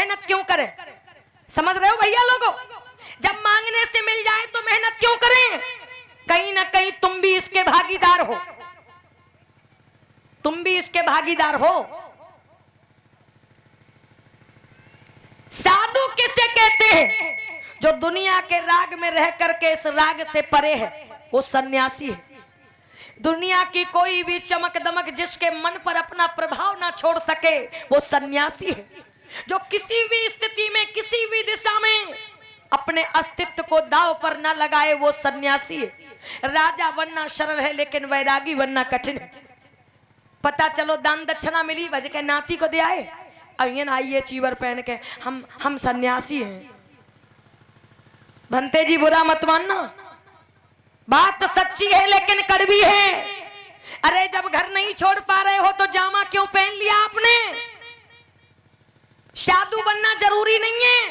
मेहनत क्यों करें? समझ रहे हो भैया लोगों? जब मांगने से मिल जाए तो मेहनत क्यों करें? कहीं ना कहीं तुम भी इसके भागीदार हो, तुम भी इसके भागीदार हो। साधु किसे कहते हैं? जो दुनिया के राग में रह करके इस राग से परे है, वो सन्यासी है। दुनिया की कोई भी चमक दमक जिसके मन पर अपना प्रभाव ना छोड़ सके, वो सन्यासी है। जो किसी भी स्थिति में किसी भी दिशा में अपने अस्तित्व को दांव पर ना लगाए, वो सन्यासी है। राजा बनना सरल है, लेकिन वैरागी बनना कठिन है। पता चलो दान दक्षिणा मिली, भज के नाती को दे आए, आइए चीवर पहन के हम सन्यासी हैं। भंते जी बुरा मत मानना, बात तो सच्ची है लेकिन कड़वी है। अरे जब घर नहीं छोड़ पा रहे हो तो जामा क्यों पहन लिया आपने? साधु बनना जरूरी नहीं है,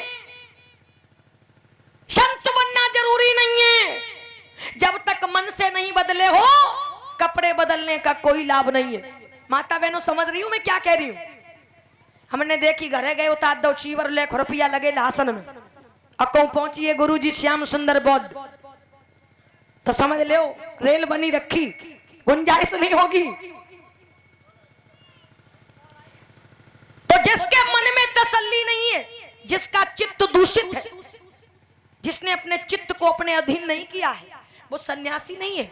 संत बनना जरूरी नहीं है। जब तक मन से नहीं बदले हो, कपड़े बदलने का कोई लाभ नहीं है। माता बहनों समझ रही हूं मैं क्या कह रही हूं? हमने देखी घरे गए उतार दो चीवर ले रुपया लगे लासन में, अको पहुंचिए गुरु जी श्याम सुंदर बौद्ध, तो समझ लो रेल बनी रखी, गुंजाइश नहीं होगी। तो जिसके मन में तसल्ली नहीं है, जिसका चित्त दूषित है, जिसने अपने चित्त को अपने अधीन नहीं किया है, वो सन्यासी नहीं है,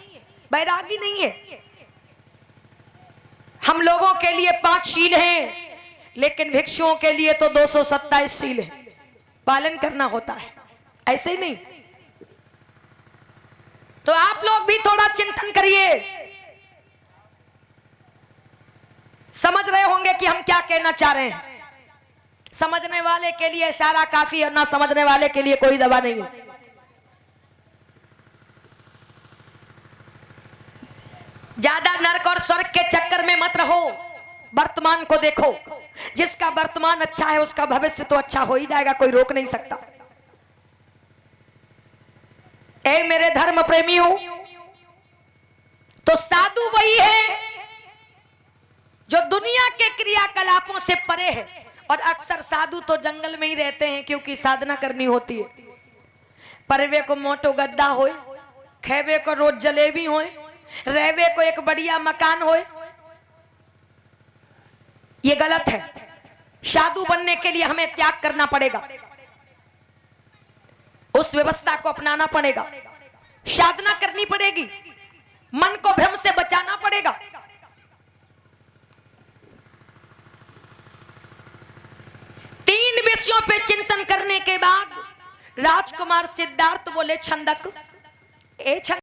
बैरागी नहीं है। हम लोगों के लिए 5 शील हैं, लेकिन भिक्षुओं के लिए तो 227 शील है, पालन करना होता है, ऐसे ही नहीं। तो आप लोग भी थोड़ा चिंतन करिए। समझ रहे होंगे कि हम क्या कहना चाह रहे हैं। समझने वाले के लिए इशारा काफी है, ना समझने वाले के लिए कोई दवा नहीं है। ज्यादा नरक और स्वर्ग के चक्कर में मत रहो, वर्तमान को देखो। जिसका वर्तमान अच्छा है उसका भविष्य तो अच्छा हो ही जाएगा, कोई रोक नहीं सकता। ए मेरे धर्म प्रेमियों, तो साधु वही है जो दुनिया के क्रियाकलापों से परे है। और अक्सर साधु तो जंगल में ही रहते हैं, क्योंकि साधना करनी होती है। परवे को मोटो गद्दा होए, खेवे को रोज जलेबी होए, रहवे को एक बढ़िया मकान होए, ये गलत है। साधु बनने के लिए हमें त्याग करना पड़ेगा, उस व्यवस्था को अपनाना पड़ेगा, साधना करनी पड़ेगी, मन को भ्रम से बचाना पड़ेगा। तीन विषयों पे चिंतन करने के बाद राजकुमार सिद्धार्थ बोले, छंदक ए छंदक